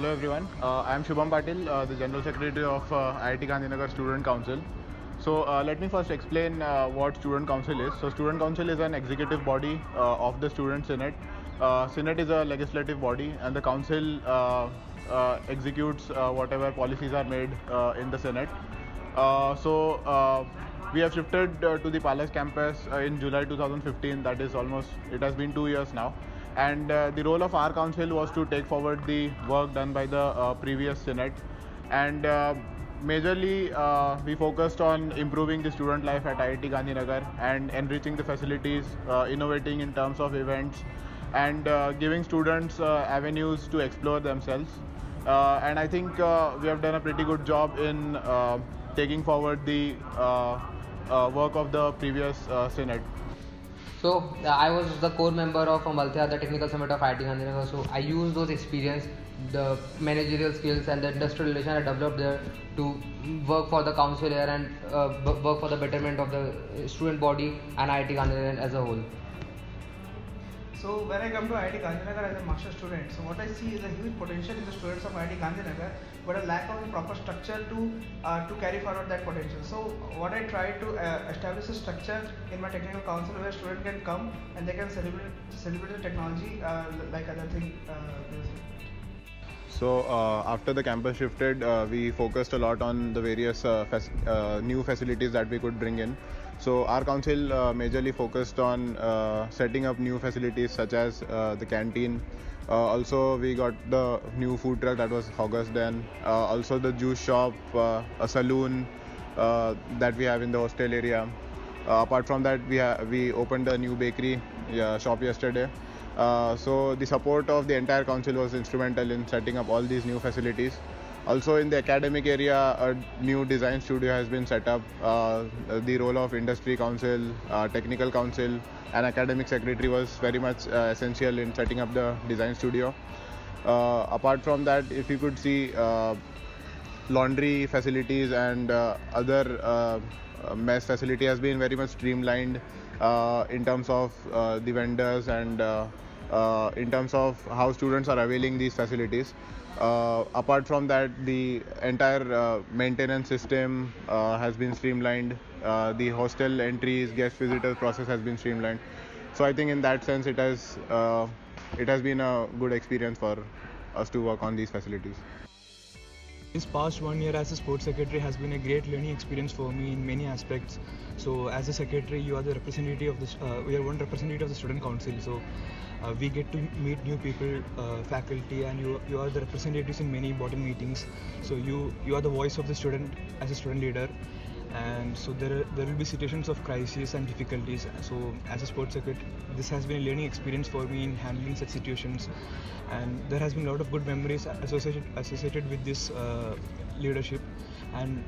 Hello everyone, I am Shubham Patil, the General Secretary of IIT Gandhinagar Student Council. So let me first explain what Student Council is. So Student Council is an executive body of the Student Senate. Senate is a legislative body and the council executes whatever policies are made in the Senate. We have shifted to the Palace campus in July 2015. That is it has been 2 years now. And the role of our council was to take forward the work done by the previous Senate. And majorly, we focused on improving the student life at IIT Gandhinagar and enriching the facilities, innovating in terms of events, and giving students avenues to explore themselves. And I think we have done a pretty good job in taking forward the work of the previous Senate. So I was the core member of Malthia, the technical summit of IIT Gandhinagar. So I used those experience, the managerial skills and the industrial relation I developed there to work for the council here and work for the betterment of the student body and IIT Gandhinagar as a whole. So when I come to IIT Gandhinagar as a master student, so what I see is a huge potential in the students of IIT Gandhinagar, but a lack of a proper structure to carry forward that potential. So what I try to establish a structure in my technical council where students can come and they can celebrate the technology like other thing. So after the campus shifted, we focused a lot on the various new facilities that we could bring in. So our council majorly focused on setting up new facilities such as the canteen. Also, we got the new food truck that was August then. Also, the juice shop, a saloon that we have in the hostel area. Apart from that, we opened a new bakery shop yesterday. So the support of the entire council was instrumental in setting up all these new facilities. Also in the academic area, a new design studio has been set up. The role of industry council, technical council and academic secretary was very much essential in setting up the design studio. Apart from that, if you could see laundry facilities and other mess facility has been very much streamlined in terms of the vendors and in terms of how students are availing these facilities. Apart from that, the entire maintenance system has been streamlined. The hostel entries, guest visitors process has been streamlined. So I think in that sense it has been a good experience for us to work on these facilities. This past 1 year as a sports secretary has been a great learning experience for me in many aspects. So as a secretary, you are the representative of this. We are one representative of the student council. So we get to meet new people, faculty, and you are the representatives in many board meetings. So you are the voice of the student as a student leader. And so there will be situations of crisis and difficulties. So as a sports secretary, this has been a learning experience for me in handling such situations, and there has been a lot of good memories associated with this leadership, and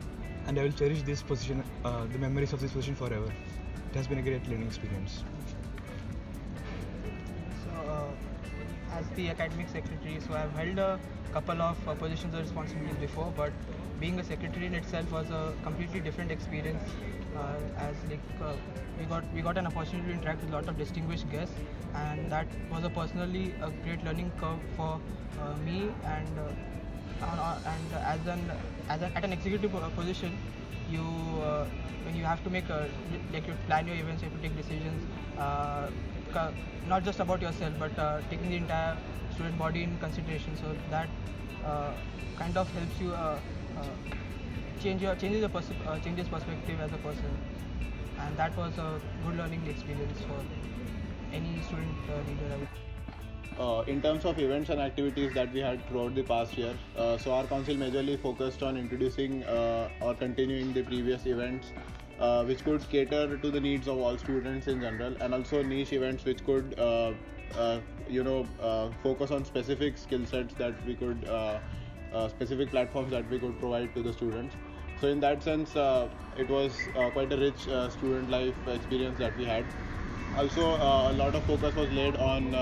I will cherish this position, the memories of this position forever. It has been a great learning experience. So as the academic secretary, so I've held a couple of positions of responsibilities before, but being a secretary in itself was a completely different experience. As we got an opportunity to interact with a lot of distinguished guests, and that was personally a great learning curve for me. And at an executive position, when you have to make you plan your events, you have to take decisions, not just about yourself, but taking the entire student body in consideration. So that kind of helps you changes perspective as a person, and that was a good learning experience for any student leader. In terms of events and activities that we had throughout the past year, so our council majorly focused on introducing or continuing the previous events which could cater to the needs of all students in general, and also niche events which could focus on specific skill sets that we could specific platforms that we could provide to the students. So in that sense, it was quite a rich student life experience that we had. Also, a lot of focus was laid on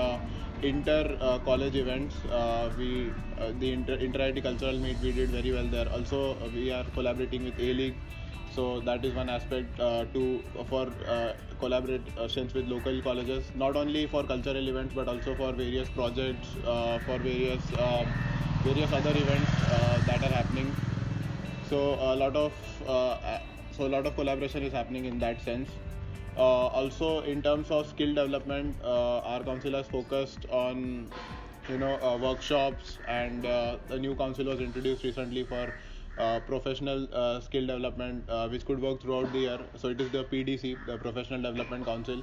inter-college events. The inter-IIT cultural meet, we did very well there. Also, we are collaborating with A-League. So that is one aspect for collaborations with local colleges, not only for cultural events but also for various projects, for various various other events that are happening. So a lot of collaboration is happening in that sense. Also, in terms of skill development, our council has focused on workshops, and a new council was introduced recently for professional skill development, which could work throughout the year. So it is the PDC, the Professional Development Council.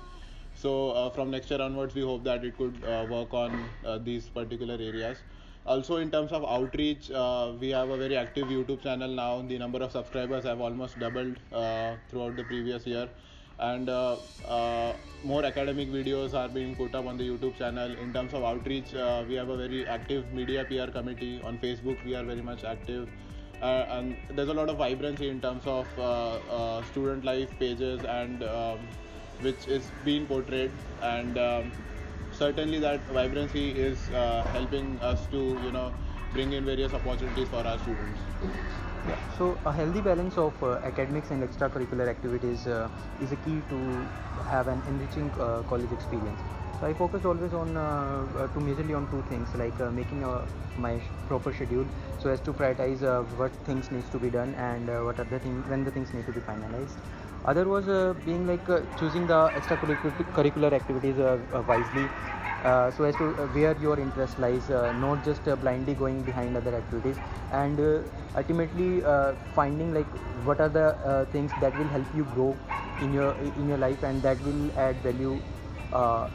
So from next year onwards, we hope that it could work on these particular areas. Also, in terms of outreach, we have a very active YouTube channel now. The number of subscribers have almost doubled throughout the previous year, and more academic videos are being put up on the YouTube channel. In terms of outreach, we have a very active media PR committee. On Facebook, we are very much active. And there's a lot of vibrancy in terms of student life pages, and which is being portrayed, and certainly that vibrancy is helping us to bring in various opportunities for our students. Yeah, so a healthy balance of academics and extracurricular activities is a key to have an enriching college experience. So I focused always on to majorly on two things, like making my proper schedule so as to prioritize what things needs to be done, and what are the things when the things need to be finalized. Other was being like choosing the extracurricular activities wisely, so as to where your interest lies, not just blindly going behind other activities, and ultimately finding like what are the things that will help you grow in your life, and that will add value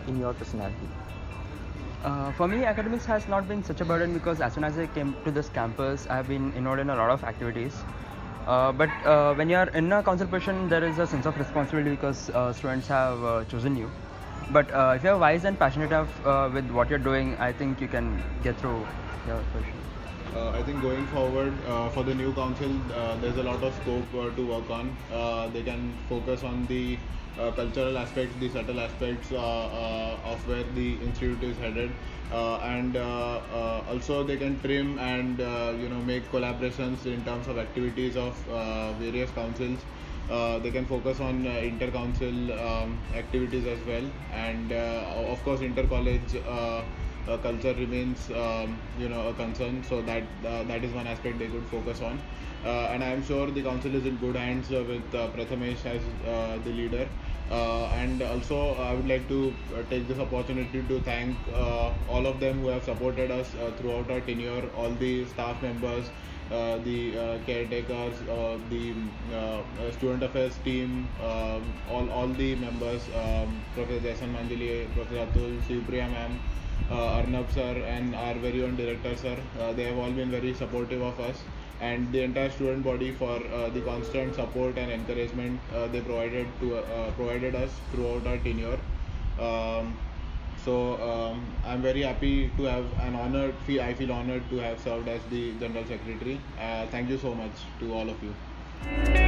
in your personality. For me, academics has not been such a burden because as soon as I came to this campus, I have been involved in a lot of activities. But when you are in a council position, there is a sense of responsibility because students have chosen you. But if you are wise and passionate enough with what you're doing, I think you can get through your position. I think going forward for the new council, there's a lot of scope to work on. They can focus on the cultural aspects, the subtle aspects of where the institute is headed, and also they can trim and make collaborations in terms of activities of various councils. They can focus on inter-council activities as well, and of course inter-college culture remains a concern, so that is one aspect they could focus on. And I am sure the council is in good hands with Prathamesh as the leader. And also I would like to take this opportunity to thank all of them who have supported us throughout our tenure, all the staff members, the caretakers, the student affairs team, all the members, Professor Jason Manjali, Professor Atul, Shivpriya ma'am, Arnab sir, and our very own director sir. They have all been very supportive of us, and the entire student body for the constant support and encouragement they provided us throughout our tenure. I'm very happy to have I feel honored to have served as the General Secretary. Thank you so much to all of you.